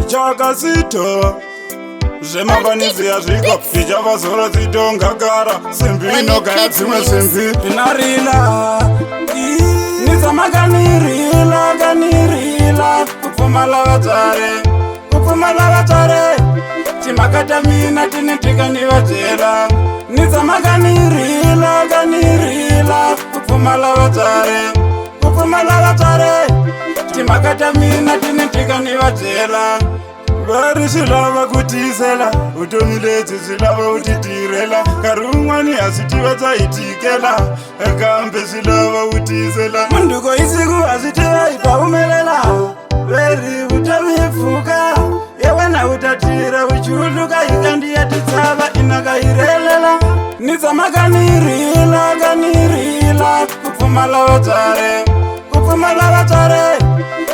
chakasito zvemafanizi yazviko ichava zito ngagara simbi inogaya dzimwe simbi ndinarila nizamakanirila kanirila kupfumala vatare timakatamina tinetikanivadyela nizamakanirila kanirila kupfumala vatare timakatamina tinetikanivadyela vari swilava kutisela vutomi lebyi byi lava u titirhela nkarhi wun'wani ha swi tiva bya hi tikela kambe swi lava u tisela munduko hi siku ha swi tiva hi ta humelela veri vutomi hi pfuka ye wena u ta tirha u chuluka hi kandiya titshava inaka hi relela ni tsamaka ni rila ku pfumala vatswari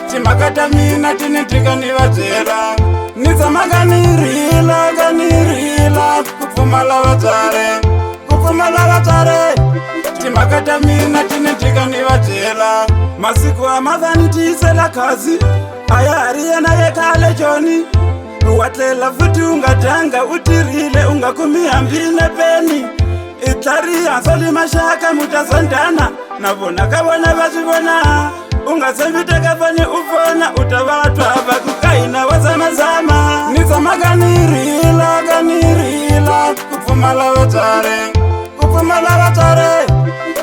timhaka ta mina ti ni tika ni va byela ni tsamaka ni rila ku pfumala vatswari timhaka ta mina ti ni tika ni va byela masiku amava ni tiyisela khasi a ya ha ri yena ye khale joni wa tlela futhi u nga dyanga u tirhile u nga kumi hambi ne peni i tlhariha sali maxaka mutazondana na vona ka vona va swi vona u nga tshembi teka fani u fona u ta va twa va ku ka hina wa zamazama ni tsamaka ni rila ku pfumala vatswari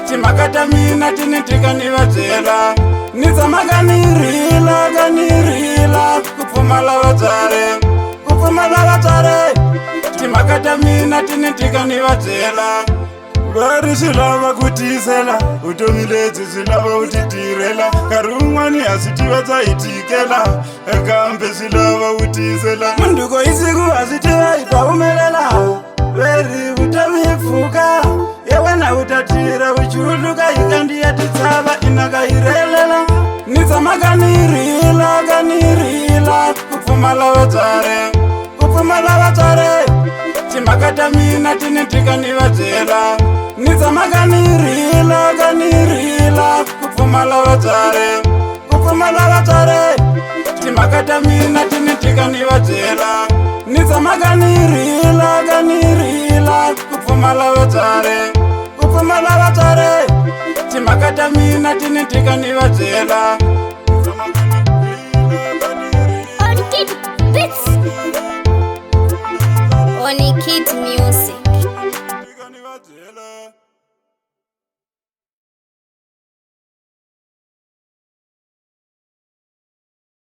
timhaka ta mina ti ni tika ni va byela ni tsamaka ni rila ku pfumala vatswari timhaka ta mina ti ni tika ni va byela vari swi lava ku tisela vutomi lebyi byi lava u titirhela nkarhi wun'wani ha swi tiva bya hi tikela kambe swi lava u tisela munduko hi siku ha swi tiva hi ta humelela veri vutomi hi pfuka ye wena u ta tirha u chuluka hi kandiya titshava inaka hi relela ni tsamaka ni rila ku pfumala vatswari timhaka ta mina ti ni tika ni va byela ni tsamaka ni rila ku pfumala vatswari timhaka ta mina ti ni tika ni va byela ni tsamaka ni rila ku pfumala vatswari timhaka ta mina ti ni tika ni va byela